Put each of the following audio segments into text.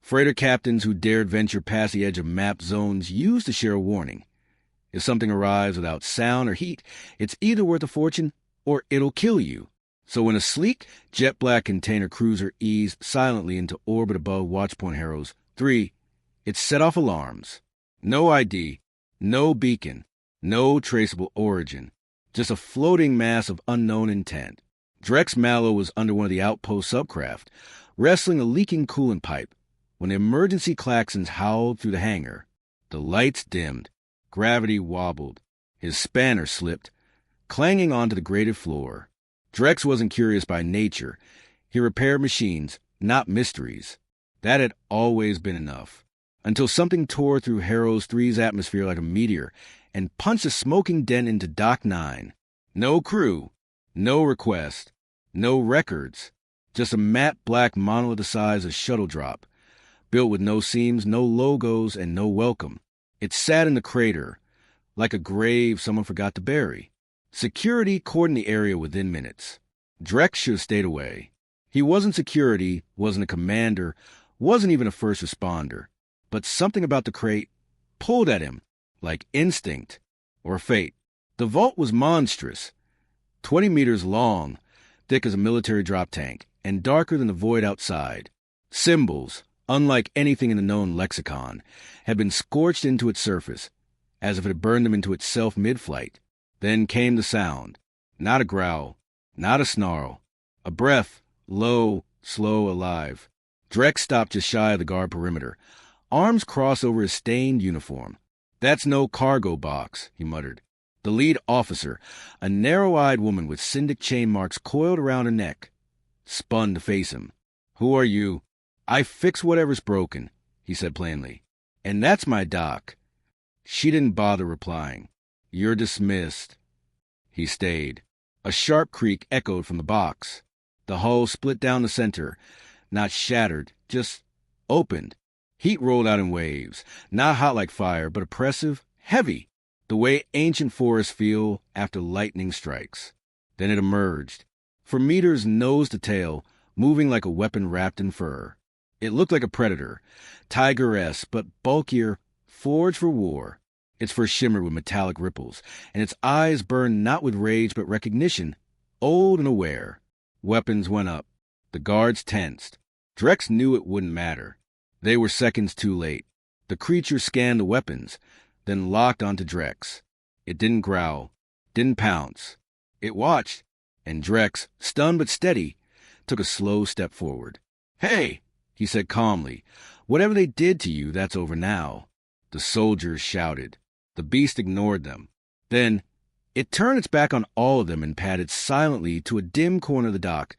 Freighter captains who dared venture past the edge of map zones used to share a warning. If something arrives without sound or heat, it's either worth a fortune or it'll kill you. So when a sleek, jet-black container cruiser eased silently into orbit above Watchpoint Harrows 3, it set off alarms. No ID, no beacon, no traceable origin, just a floating mass of unknown intent. Drex Mallow was under one of the outpost subcraft, wrestling a leaking coolant pipe, when the emergency klaxons howled through the hangar. The lights dimmed, gravity wobbled, his spanner slipped, clanging onto the grated floor. Drex wasn't curious by nature. He repaired machines, not mysteries. That had always been enough. Until something tore through Harrows 3's atmosphere like a meteor and punched a smoking dent into Dock 9. No crew, no request, no records, just a matte black monolith the size of shuttle drop, built with no seams, no logos, and no welcome. It sat in the crater, like a grave someone forgot to bury. Security cordoned the area within minutes. Drex should have stayed away. He wasn't security, wasn't a commander, wasn't even a first responder. But something about the crate pulled at him, like instinct or fate. The vault was monstrous, 20 meters long, thick as a military drop tank, and darker than the void outside. Symbols, unlike anything in the known lexicon, had been scorched into its surface, as if it had burned them into itself mid-flight. Then came the sound. Not a growl, not a snarl. A breath, low, slow, alive. Drex stopped just shy of the guard perimeter, arms crossed over his stained uniform. "That's no cargo box," he muttered. The lead officer, a narrow-eyed woman with syndic chain marks coiled around her neck, spun to face him. "Who are you?" "I fix whatever's broken," he said plainly. "And that's my dock." She didn't bother replying. "You're dismissed." He stayed. A sharp creak echoed from the box. The hull split down the center, not shattered, just opened. Heat rolled out in waves, not hot like fire, but oppressive, heavy, the way ancient forests feel after lightning strikes. Then it emerged, for meters nose to tail, moving like a weapon wrapped in fur. It looked like a predator, tiger-esque, but bulkier, forged for war. Its fur shimmered with metallic ripples, and its eyes burned not with rage but recognition, old and aware. Weapons went up. The guards tensed. Drex knew it wouldn't matter. They were seconds too late. The creature scanned the weapons, then locked onto Drex. It didn't growl, didn't pounce. It watched, and Drex, stunned but steady, took a slow step forward. "Hey," he said calmly, "whatever they did to you, that's over now." The soldiers shouted. The beast ignored them. Then it turned its back on all of them and padded silently to a dim corner of the dock,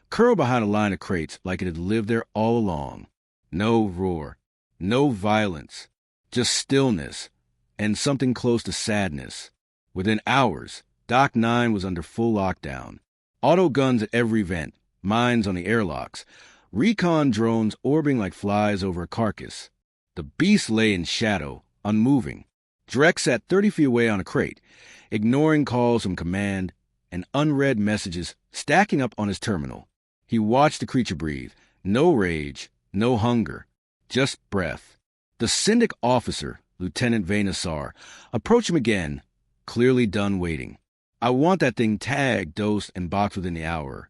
curled behind a line of crates like it had lived there all along. No roar, no violence, just stillness, and something close to sadness. Within hours, Dock 9 was under full lockdown. Auto guns at every vent, mines on the airlocks, recon drones orbiting like flies over a carcass. The beast lay in shadow, unmoving. Drex sat 30 feet away on a crate, ignoring calls from command and unread messages stacking up on his terminal. He watched the creature breathe. No rage, no hunger, just breath. The syndic officer, Lieutenant Venusaur, approached him again, clearly done waiting. "I want that thing tagged, dosed, and boxed within the hour."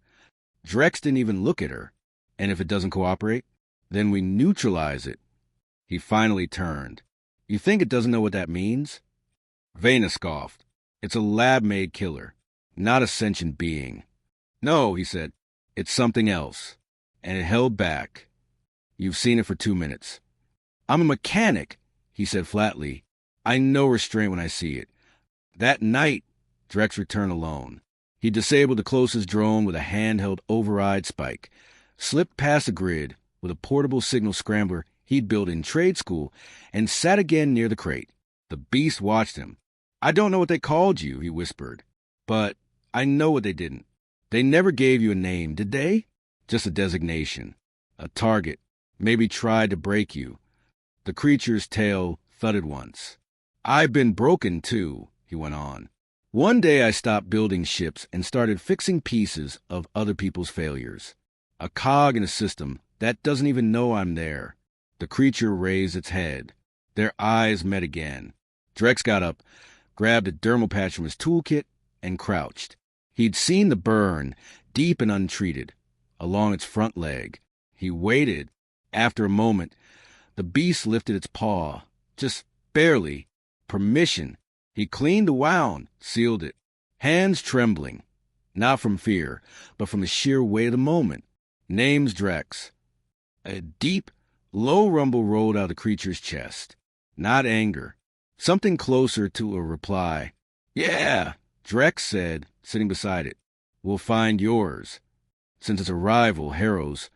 Drex didn't even look at her. "And if it doesn't cooperate, then we neutralize it." He finally turned. "You think it doesn't know what that means?" Vena scoffed. "It's a lab-made killer, not a sentient being." "No," he said, "it's something else." And it held back. "You've seen it for 2 minutes." "I'm a mechanic," he said flatly. "I know restraint when I see it." That night, Drex returned alone. He disabled the closest drone with a handheld override spike, slipped past the grid with a portable signal scrambler he'd built in trade school, and sat again near the crate. The beast watched him. "I don't know what they called you," he whispered, "but I know what they didn't. They never gave you a name, did they? Just a designation, a target, maybe tried to break you." The creature's tail thudded once. "I've been broken, too," he went on. "One day I stopped building ships and started fixing pieces of other people's failures. A cog in a system that doesn't even know I'm there. The creature raised its head. Their eyes met again. Drex got up, grabbed a dermal patch from his toolkit, and crouched. He'd seen the burn, deep and untreated, along its front leg. He waited. After a moment, the beast lifted its paw, just barely. Permission. He cleaned the wound, sealed it, hands trembling, not from fear, but from the sheer weight of the moment. Name's Drex. A deep, low rumble rolled out of the creature's chest. Not anger. Something closer to a reply. Yeah, Drex said, sitting beside it. We'll find yours. Since its arrival, Harrow's,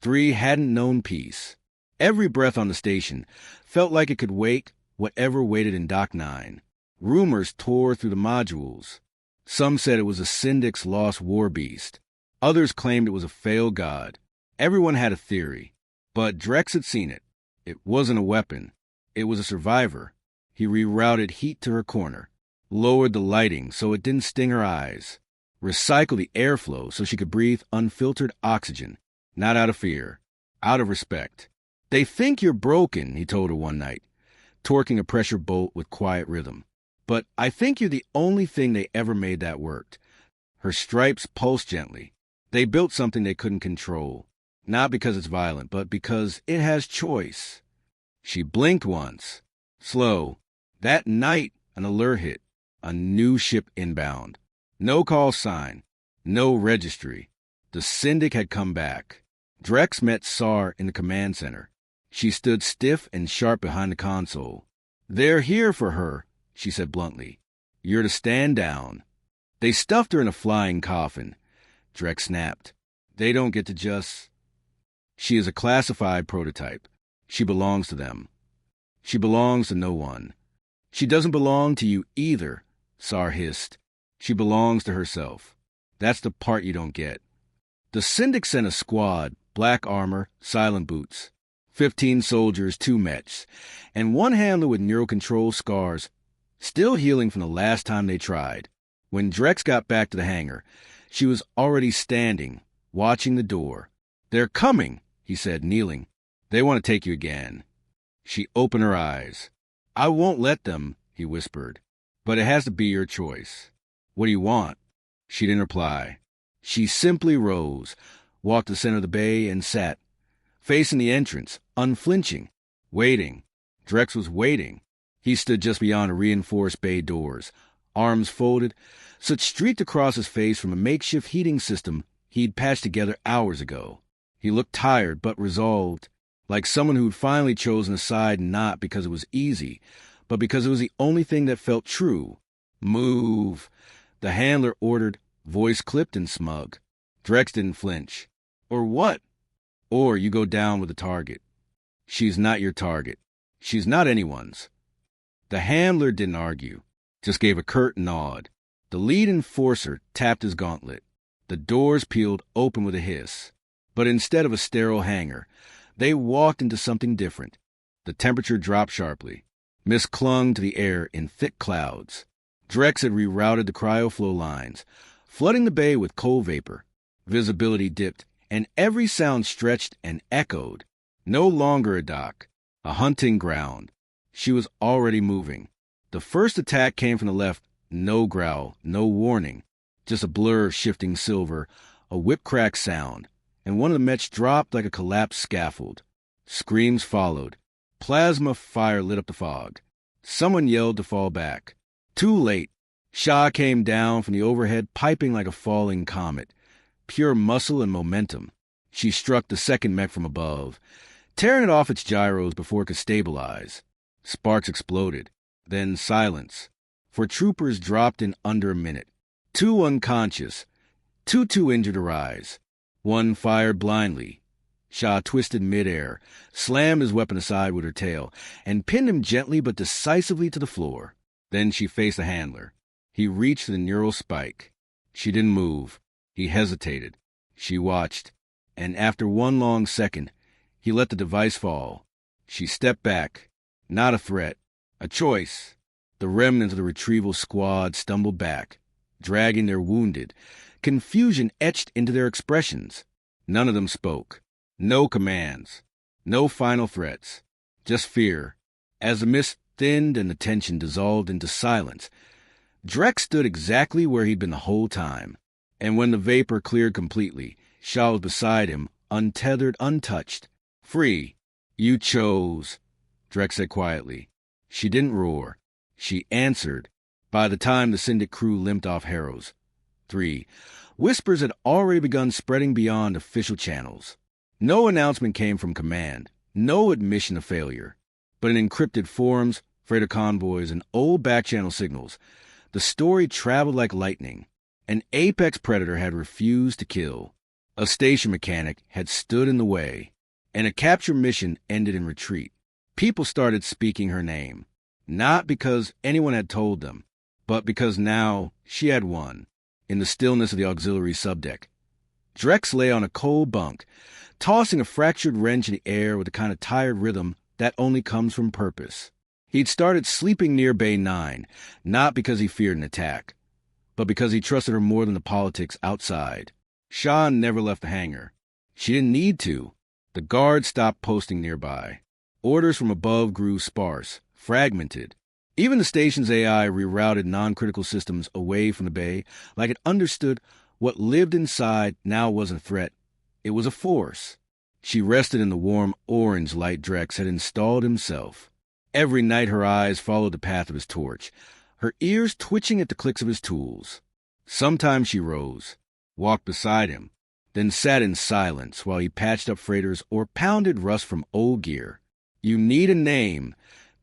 3 hadn't known peace. Every breath on the station felt like it could wake whatever waited in Dock 9. Rumors tore through the modules. Some said it was a Syndic's lost war beast. Others claimed it was a failed god. Everyone had a theory. But Drex had seen it. It wasn't a weapon. It was a survivor. He rerouted heat to her corner, lowered the lighting so it didn't sting her eyes, recycled the airflow so she could breathe unfiltered oxygen, not out of fear, out of respect. They think you're broken, he told her one night, torquing a pressure bolt with quiet rhythm. But I think you're the only thing they ever made that worked. Her stripes pulsed gently. They built something they couldn't control, not because it's violent, but because it has choice. She blinked once. Slow. That night, an alert hit. A new ship inbound. No call sign. No registry. The Syndic had come back. Drex met Sar in the command center. She stood stiff and sharp behind the console. They're here for her, she said bluntly. You're to stand down. They stuffed her in a flying coffin. Drex snapped. They don't get to just... She is a classified prototype. She belongs to them. She belongs to no one. She doesn't belong to you either, Sar hissed. She belongs to herself. That's the part you don't get. The Syndic sent a squad, black armor, silent boots, 15 soldiers, 2 mechs, and 1 handler with neurocontrol scars, still healing from the last time they tried. When Drex got back to the hangar, she was already standing, watching the door. They're coming, he said, kneeling. They want to take you again. She opened her eyes. I won't let them, he whispered. But it has to be your choice. What do you want? She didn't reply. She simply rose, walked to the center of the bay, and sat, facing the entrance, unflinching, waiting. Drex was waiting. He stood just beyond the reinforced bay doors, arms folded, soot streaked across his face from a makeshift heating system he'd patched together hours ago. He looked tired but resolved, like someone who'd finally chosen a side not because it was easy, but because it was the only thing that felt true. Move, the handler ordered, voice clipped and smug. Drex didn't flinch. Or what? Or you go down with the target. She's not your target. She's not anyone's. The handler didn't argue, just gave a curt nod. The lead enforcer tapped his gauntlet. The doors peeled open with a hiss. But instead of a sterile hangar, they walked into something different. The temperature dropped sharply. Mist clung to the air in thick clouds. Drex had rerouted the cryoflow lines, flooding the bay with cold vapor. Visibility dipped, and every sound stretched and echoed. No longer a dock, a hunting ground. She was already moving. The first attack came from the left. No growl, no warning. Just a blur of shifting silver, a whip-crack sound. And one of the mechs dropped like a collapsed scaffold. Screams followed. Plasma fire lit up the fog. Someone yelled to fall back. Too late. Shah came down from the overhead, piping like a falling comet. Pure muscle and momentum. She struck the second mech from above, tearing it off its gyros before it could stabilize. Sparks exploded. Then silence. For troopers dropped in under a minute. 2 unconscious. 2 too injured to rise. 1 fired blindly. Shah twisted midair, slammed his weapon aside with her tail, and pinned him gently but decisively to the floor. Then she faced the handler. He reached for the neural spike. She didn't move. He hesitated. She watched, and after 1 long second, he let the device fall. She stepped back. Not a threat. A choice. The remnants of the retrieval squad stumbled back, dragging their wounded. Confusion etched into their expressions. None of them spoke. No commands. No final threats, just fear. As the mist thinned and the tension dissolved into silence, Drek stood exactly where he'd been the whole time. And when the vapor cleared completely, Shah was beside him, untethered, untouched. Free. You chose, Drek said quietly. She didn't roar. She answered. By the time the Syndic crew limped off Harrows. 3. Whispers had already begun spreading beyond official channels. No announcement came from command, no admission of failure. But in encrypted forums, freighter convoys, and old back-channel signals, the story traveled like lightning. An apex predator had refused to kill. A station mechanic had stood in the way. And a capture mission ended in retreat. People started speaking her name, not because anyone had told them, but because now she had won. In the stillness of the auxiliary subdeck, Drex lay on a cold bunk, tossing a fractured wrench in the air with the kind of tired rhythm that only comes from purpose. He'd started sleeping near Bay 9, not because he feared an attack, but because he trusted her more than the politics outside. Shah never left the hangar. She didn't need to. The guards stopped posting nearby. Orders from above grew sparse, fragmented. Even the station's AI rerouted non-critical systems away from the bay, like it understood what lived inside now wasn't a threat. It was a force. She rested in the warm orange light Drex had installed himself. Every night her eyes followed the path of his torch, her ears twitching at the clicks of his tools. Sometimes she rose, walked beside him, then sat in silence while he patched up freighters or pounded rust from old gear. You need a name,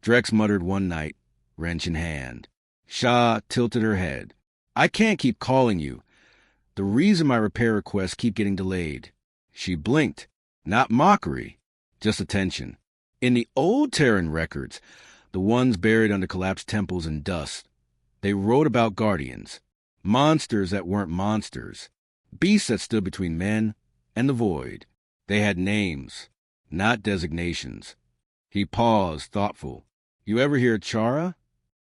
Drex muttered one night, wrench in hand. Shah tilted her head. I can't keep calling you. The reason my repair requests keep getting delayed. She blinked. Not mockery, just attention. In the old Terran records, the ones buried under collapsed temples and dust, they wrote about guardians, monsters that weren't monsters, beasts that stood between men and the void. They had names, not designations. He paused, thoughtful. You ever hear Chara?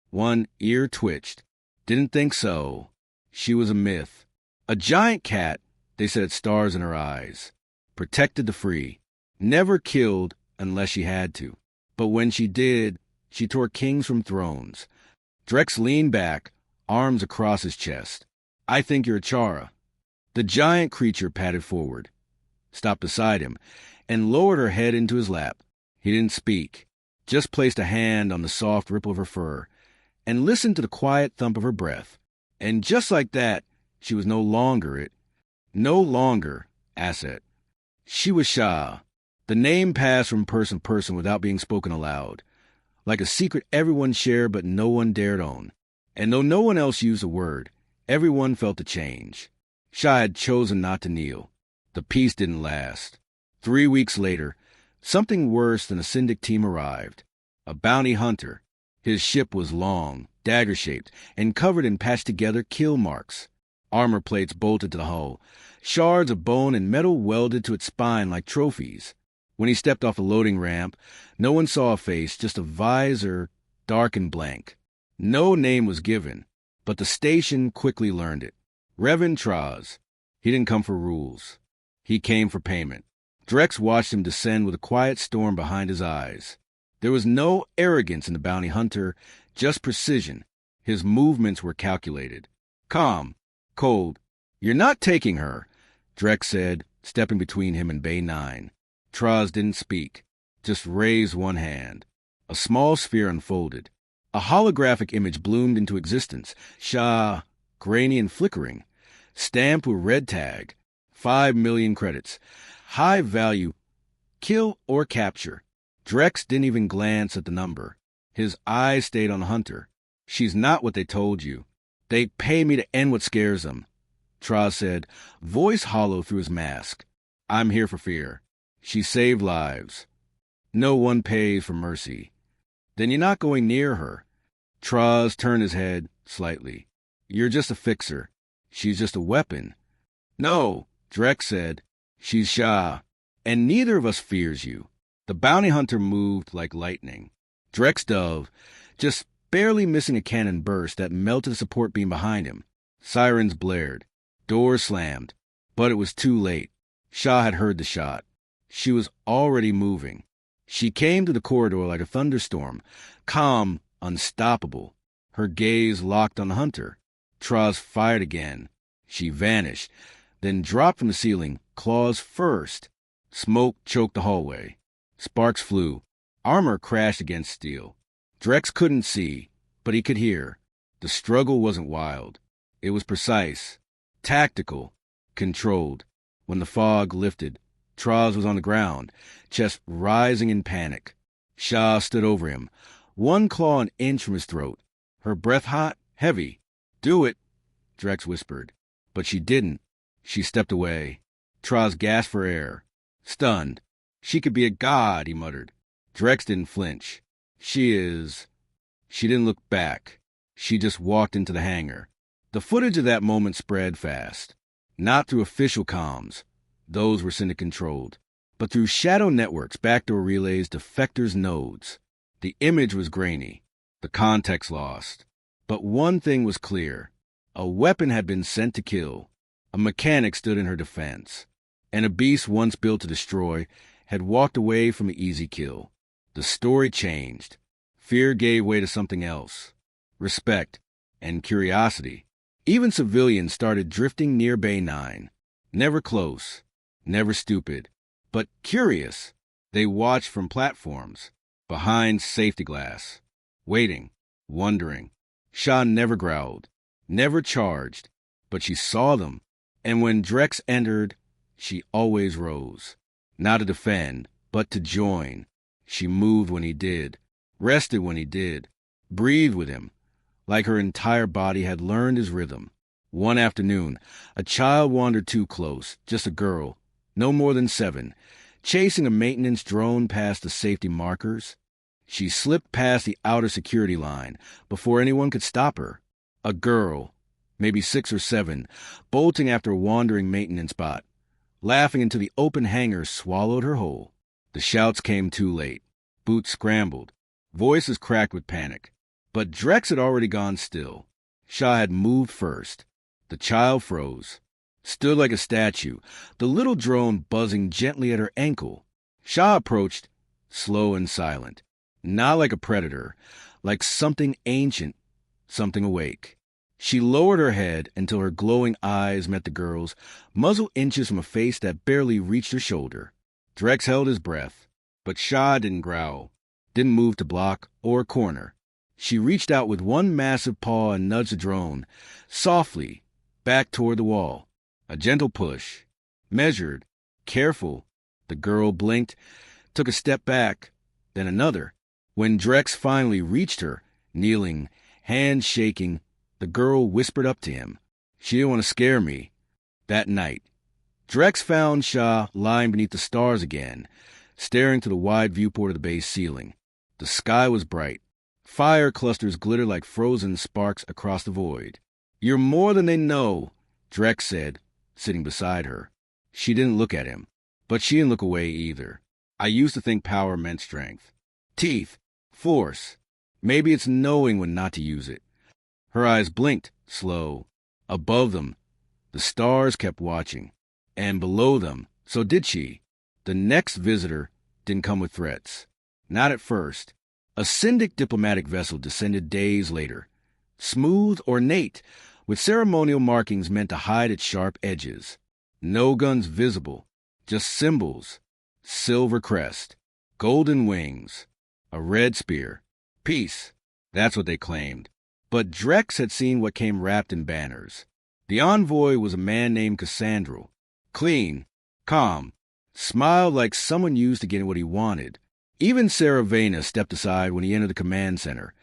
One ear twitched. Didn't think so. She was a myth. A giant cat, they said, stars in her eyes. Protected the free. Never killed unless she had to. But when she did, she tore kings from thrones. Drex leaned back, arms across his chest. I think you're a Chara. The giant creature padded forward, stopped beside him, and lowered her head into his lap. He didn't speak, just placed a hand on the soft ripple of her fur and listened to the quiet thump of her breath. And just like that, she was no longer asset. She was Shah. The name passed from person to person without being spoken aloud, like a secret everyone shared but no one dared own. And though no one else used a word, everyone felt the change. Shah had chosen not to kneel. The peace didn't last. 3 weeks later, something worse than a Syndic team arrived. A bounty hunter. His ship was long, dagger-shaped, and covered in patched-together kill marks. Armor plates bolted to the hull, shards of bone and metal welded to its spine like trophies. When he stepped off the loading ramp, no one saw a face, just a visor, dark and blank. No name was given, but the station quickly learned it. Revan Traz. He didn't come for rules. He came for payment. Drex watched him descend with a quiet storm behind his eyes. There was no arrogance in the bounty hunter, just precision. His movements were calculated. Calm, cold. You're not taking her, Drex said, stepping between him and Bay 9. Traz didn't speak, just raised one hand. A small sphere unfolded. A holographic image bloomed into existence. Shah, grainy and flickering, stamped with red tag. 5 million credits. High value. Kill or capture. Drex didn't even glance at the number. His eyes stayed on the hunter. She's not what they told you. They pay me to end what scares them, Traz said, voice hollow through his mask. I'm here for fear. She saved lives. No one pays for mercy. Then you're not going near her. Traz turned his head slightly. You're just a fixer. She's just a weapon. No, Drex said. She's Shah, and neither of us fears you. The bounty hunter moved like lightning. Drex dove, just barely missing a cannon burst that melted a support beam behind him. Sirens blared. Doors slammed. But it was too late. Shah had heard the shot. She was already moving. She came to the corridor like a thunderstorm, calm, unstoppable. Her gaze locked on the hunter. Traz fired again. She vanished, then dropped from the ceiling, claws first. Smoke choked the hallway. Sparks flew. Armor crashed against steel. Drex couldn't see, but he could hear. The struggle wasn't wild. It was precise, tactical, controlled. When the fog lifted, Traz was on the ground, chest rising in panic. Shah stood over him, one claw an inch from his throat. Her breath hot, heavy. "Do it," Drex whispered. But she didn't. She stepped away. Traz gasped for air. Stunned. "She could be a god," he muttered. Drex didn't flinch. "She is." She didn't look back. She just walked into the hangar. The footage of that moment spread fast. Not through official comms. Those were Syndic-controlled. But through shadow networks, backdoor relays, defectors' nodes. The image was grainy. The context lost. But one thing was clear. A weapon had been sent to kill. A mechanic stood in her defense. And a beast once built to destroy had walked away from an easy kill. The story changed. Fear gave way to something else. Respect and curiosity. Even civilians started drifting near Bay 9. Never close, never stupid, but curious. They watched from platforms, behind safety glass, waiting, wondering. Shah never growled, never charged, but she saw them. And when Drex entered, she always rose. Not to defend, but to join. She moved when he did, rested when he did, breathed with him, like her entire body had learned his rhythm. One afternoon, a child wandered too close, just a girl, no more than 7, chasing a maintenance drone past the safety markers. She slipped past the outer security line before anyone could stop her. A girl, maybe 6 or 7, bolting after a wandering maintenance bot, laughing until the open hangar swallowed her whole. The shouts came too late. Boots scrambled. Voices cracked with panic. But Drex had already gone still. Shah had moved first. The child froze. Stood like a statue, the little drone buzzing gently at her ankle. Shah approached, slow and silent. Not like a predator, like something ancient, something awake. She lowered her head until her glowing eyes met the girl's, muzzle inches from a face that barely reached her shoulder. Drex held his breath, but Shah didn't growl, didn't move to block or corner. She reached out with one massive paw and nudged the drone, softly, back toward the wall. A gentle push. Measured, careful. The girl blinked, took a step back, then another. When Drex finally reached her, kneeling, hands shaking, the girl whispered up to him. She didn't want to scare me. That night, Drex found Shah lying beneath the stars again, staring to the wide viewport of the base ceiling. The sky was bright. Fire clusters glittered like frozen sparks across the void. "You're more than they know," Drex said, sitting beside her. She didn't look at him, but she didn't look away either. "I used to think power meant strength. Teeth. Force. Maybe it's knowing when not to use it." Her eyes blinked, slow. Above them, the stars kept watching. And below them, so did she. The next visitor didn't come with threats. Not at first. A Syndic diplomatic vessel descended days later. Smooth, ornate, with ceremonial markings meant to hide its sharp edges. No guns visible, just symbols. Silver crest, golden wings, a red spear. Peace, that's what they claimed. But Drex had seen what came wrapped in banners. The envoy was a man named Cassandral. Clean, calm, smiled like someone used to get what he wanted. Even Saravena stepped aside when he entered the command center,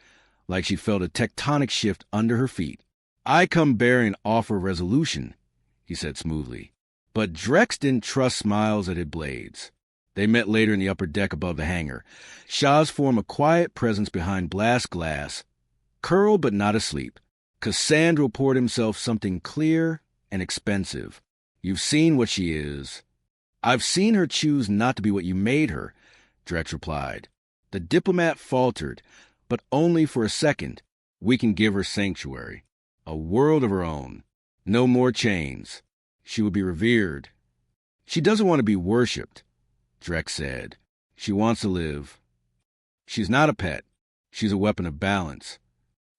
like she felt a tectonic shift under her feet. "I come bearing an offer of resolution," he said smoothly. But Drex didn't trust smiles that had blades. They met later in the upper deck above the hangar. Shah's form a quiet presence behind blast glass, curled but not asleep. Cassandra poured himself something clear and expensive. "You've seen what she is." "I've seen her choose not to be what you made her," Drex replied. The diplomat faltered, but only for a second. "We can give her sanctuary. A world of her own. No more chains. She will be revered. She doesn't want to be worshipped. Drex said. She wants to live. She's not a pet. She's a weapon of balance.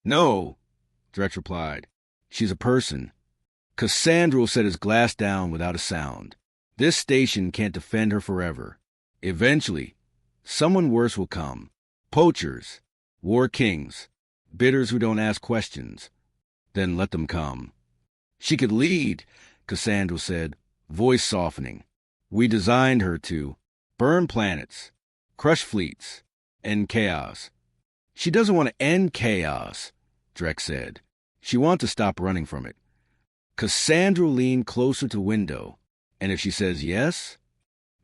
No, Drex replied. She's a person. Cassandra set his glass down without a sound. This station can't defend her forever. Eventually, someone worse will come. Poachers, war kings, bidders who don't ask questions. Then let them come. She could lead, Cassandra said, voice softening. We designed her to burn planets, crush fleets, end chaos. She doesn't want to end chaos, Drex said. She wants to stop running from it. Cassandra leaned closer to the window, and if she says yes?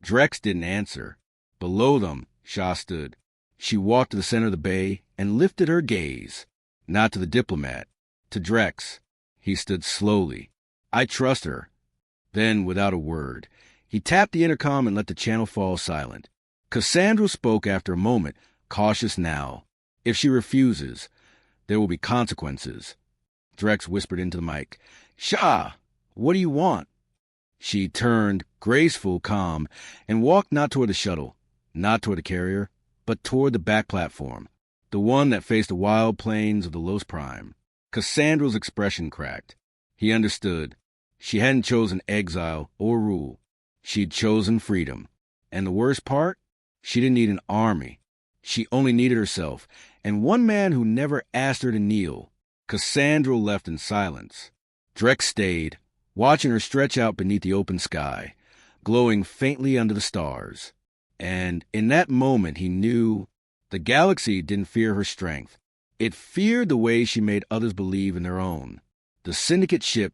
Drex didn't answer. Below them, Shah stood. She walked to the center of the bay and lifted her gaze, not to the diplomat, to Drex. He stood slowly. I trust her. Then, without a word, he tapped the intercom and let the channel fall silent. Cassandra spoke after a moment, cautious now. If she refuses, there will be consequences. Drex whispered into the mic. Shah, what do you want? She turned, graceful, calm, and walked not toward the shuttle, not toward the carrier, but toward the back platform, the one that faced the wild plains of the Los Prime. Cassandra's expression cracked. He understood. She hadn't chosen exile or rule. She'd chosen freedom. And the worst part? She didn't need an army. She only needed herself, and one man who never asked her to kneel. Cassandra left in silence. Drex stayed, watching her stretch out beneath the open sky, glowing faintly under the stars. And in that moment he knew the galaxy didn't fear her strength. It feared the way she made others believe in their own. The syndicate ship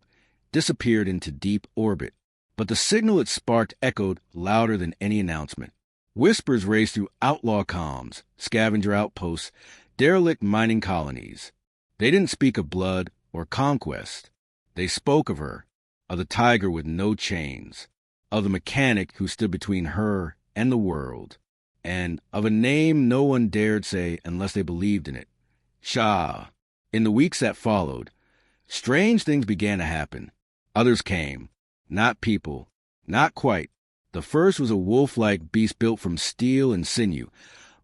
disappeared into deep orbit, but the signal it sparked echoed louder than any announcement. Whispers raced through outlaw comms, scavenger outposts, derelict mining colonies. They didn't speak of blood or conquest. They spoke of her, of the tiger with no chains, of the mechanic who stood between her and the world, and of a name no one dared say unless they believed in it. Shah. In the weeks that followed, strange things began to happen. Others came. Not people. Not quite. The first was a wolf-like beast built from steel and sinew,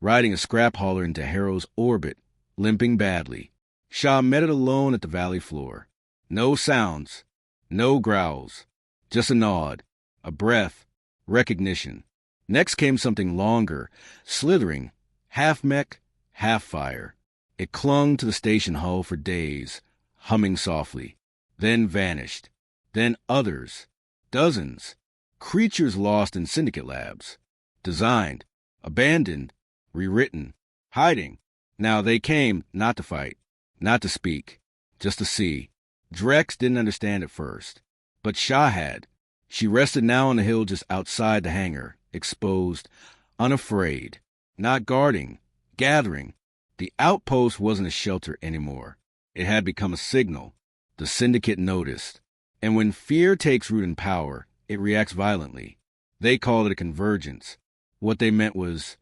riding a scrap hauler into Harrow's orbit, limping badly. Shah met it alone at the valley floor. No sounds. No growls. Just a nod. A breath. Recognition. Next came something longer, slithering, half mech, half fire. It clung to the station hull for days, humming softly, then vanished. Then others, dozens, creatures lost in syndicate labs, designed, abandoned, rewritten, hiding. Now they came not to fight, not to speak, just to see. Drex didn't understand at first, but Shah had. She rested now on the hill just outside the hangar, exposed, unafraid, not guarding, gathering. The outpost wasn't a shelter anymore. It had become a signal. The syndicate noticed. And when fear takes root in power, it reacts violently. They called it a convergence. What they meant was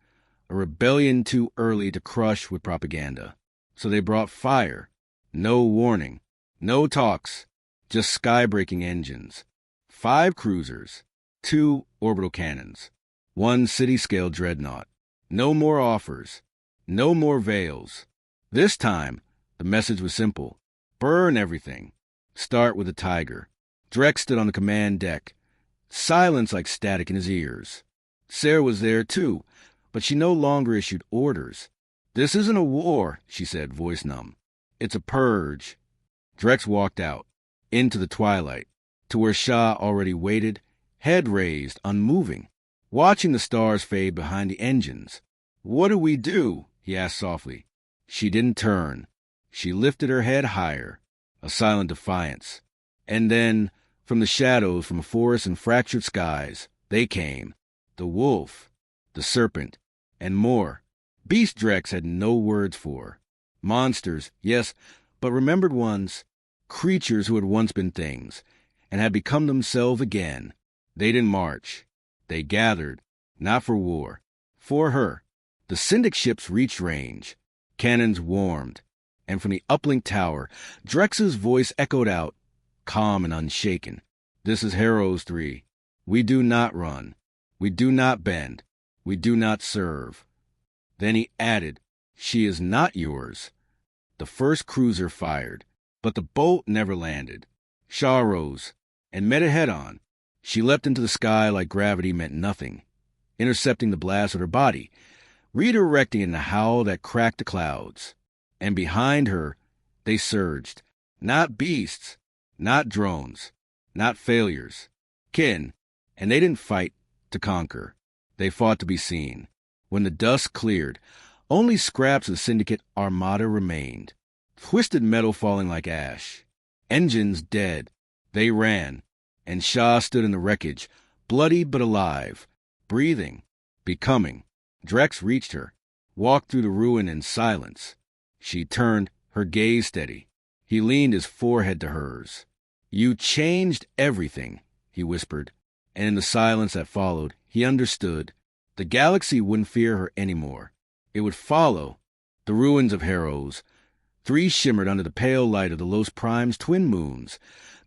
a rebellion too early to crush with propaganda. So they brought fire. No warning. No talks. Just sky-breaking engines. 5 cruisers. 2 orbital cannons. 1 city-scale dreadnought. No more offers. No more veils. This time, the message was simple. Burn everything. Start with a tiger. Drex stood on the command deck, silence like static in his ears. Sarah was there, too, but she no longer issued orders. This isn't a war, she said, voice numb. It's a purge. Drex walked out, into the twilight, to where Shah already waited, head raised, unmoving, watching the stars fade behind the engines. What do we do? He asked softly. She didn't turn. She lifted her head higher, a silent defiance. And then, from the shadows, from forests and fractured skies, they came. The wolf, the serpent, and more. Beast Drex had no words for. Monsters, yes, but remembered ones. Creatures who had once been things, and had become themselves again. They didn't march. They gathered, not for war, for her. The Syndic ships reached range. Cannons warmed. And from the uplink tower, Drex's voice echoed out, calm and unshaken. This is Harrow's 3. We do not run. We do not bend. We do not serve. Then he added, she is not yours. The first cruiser fired, but the bolt never landed. Shaw rose and met it head-on. She leapt into the sky like gravity meant nothing, intercepting the blast of her body, redirecting in a howl that cracked the clouds. And behind her, they surged. Not beasts, not drones, not failures. Kin, and they didn't fight to conquer. They fought to be seen. When the dust cleared, only scraps of the Syndicate armada remained, twisted metal falling like ash. Engines dead. They ran, and Shaw stood in the wreckage, bloody but alive, breathing, becoming. Drex reached her, walked through the ruin in silence. She turned, her gaze steady. He leaned his forehead to hers. You changed everything, he whispered, and in the silence that followed, he understood. The galaxy wouldn't fear her anymore. It would follow. The ruins of Harrows. 3 shimmered under the pale light of the Los Prime's twin moons,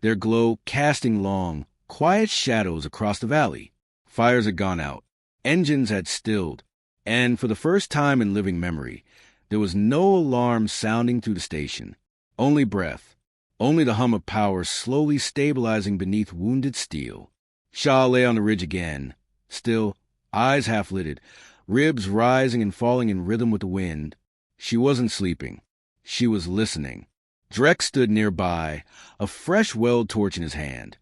their glow casting long, quiet shadows across the valley. Fires had gone out. Engines had stilled. And for the first time in living memory, there was no alarm sounding through the station. Only breath. Only the hum of power slowly stabilizing beneath wounded steel. Shaw lay on the ridge again, still, eyes half-lidded, ribs rising and falling in rhythm with the wind. She wasn't sleeping. She was listening. Drex stood nearby, a fresh weld torch in his hand,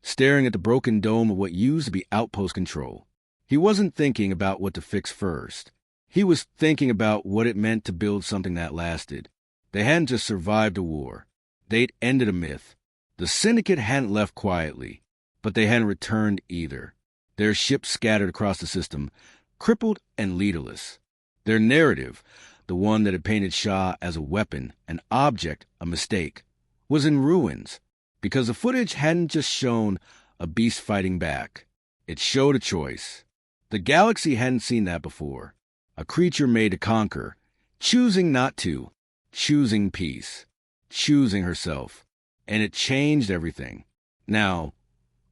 staring at the broken dome of what used to be outpost control. He wasn't thinking about what to fix first. He was thinking about what it meant to build something that lasted. They hadn't just survived a war. They'd ended a myth. The Syndicate hadn't left quietly, but they hadn't returned either. Their ships scattered across the system, crippled and leaderless. Their narrative, the one that had painted Shaw as a weapon, an object, a mistake, was in ruins, because the footage hadn't just shown a beast fighting back. It showed a choice. The galaxy hadn't seen that before. A creature made to conquer, choosing not to, choosing peace, choosing herself. And it changed everything. Now,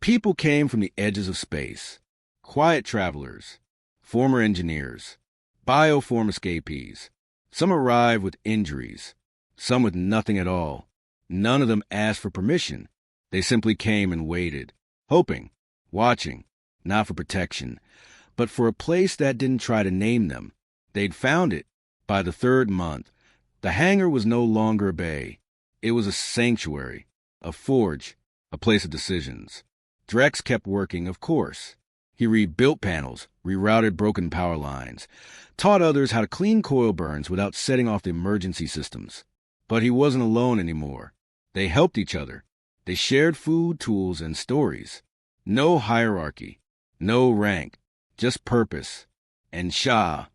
people came from the edges of space. Quiet travelers, former engineers, bioform escapees. Some arrived with injuries, some with nothing at all. None of them asked for permission. They simply came and waited, hoping, watching, not for protection, but for a place that didn't try to name them. They'd found it. By the 3rd month, the hangar was no longer a bay. It was a sanctuary, a forge, a place of decisions. Drex kept working, of course. He rebuilt panels, rerouted broken power lines, taught others how to clean coil burns without setting off the emergency systems. But he wasn't alone anymore. They helped each other. They shared food, tools, and stories. No hierarchy, no rank, just purpose. And Shaw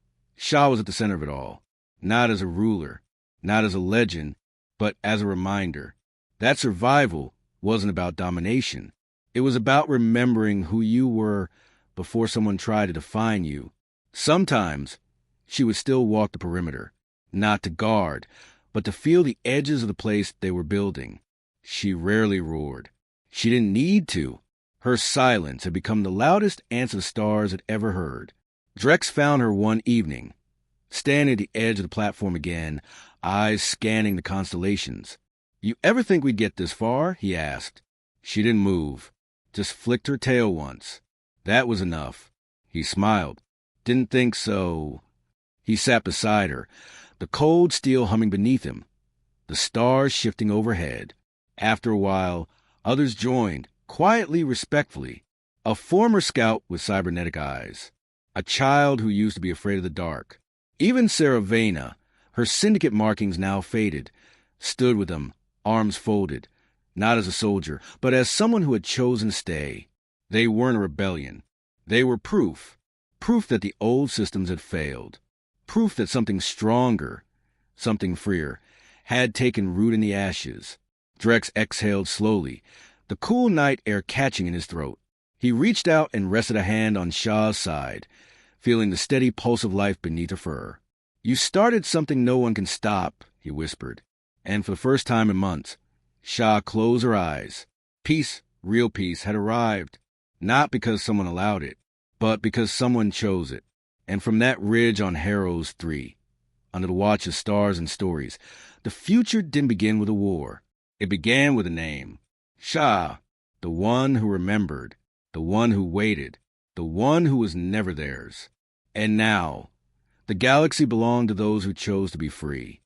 was at the center of it all. Not as a ruler, not as a legend, but as a reminder. That survival wasn't about domination. It was about remembering who you were before someone tried to define you. Sometimes she would still walk the perimeter, not to guard, but to feel the edges of the place they were building. She rarely roared. She didn't need to. Her silence had become the loudest answer the stars had ever heard. Drex found her one evening, standing at the edge of the platform again, eyes scanning the constellations. You ever think we'd get this far? He asked. She didn't move, just flicked her tail once. That was enough. He smiled. Didn't think so. He sat beside her, the cold steel humming beneath him, the stars shifting overhead. After a while, others joined, quietly, respectfully. A former scout with cybernetic eyes. A child who used to be afraid of the dark. Even Saravena, her syndicate markings now faded, stood with them, arms folded, not as a soldier, but as someone who had chosen to stay. They weren't a rebellion. They were proof that the old systems had failed, proof that something stronger, something freer, had taken root in the ashes. Drex exhaled slowly, the cool night air catching in his throat. He reached out and rested a hand on Shaw's side, feeling the steady pulse of life beneath her fur. You started something no one can stop, he whispered. And for the first time in months, Shaw closed her eyes. Peace, real peace, had arrived. Not because someone allowed it, but because someone chose it. And from that ridge on Harrow's 3, under the watch of stars and stories, the future didn't begin with a war. It began with a name. Shah, the one who remembered, the one who waited, the one who was never theirs. And now, the galaxy belonged to those who chose to be free.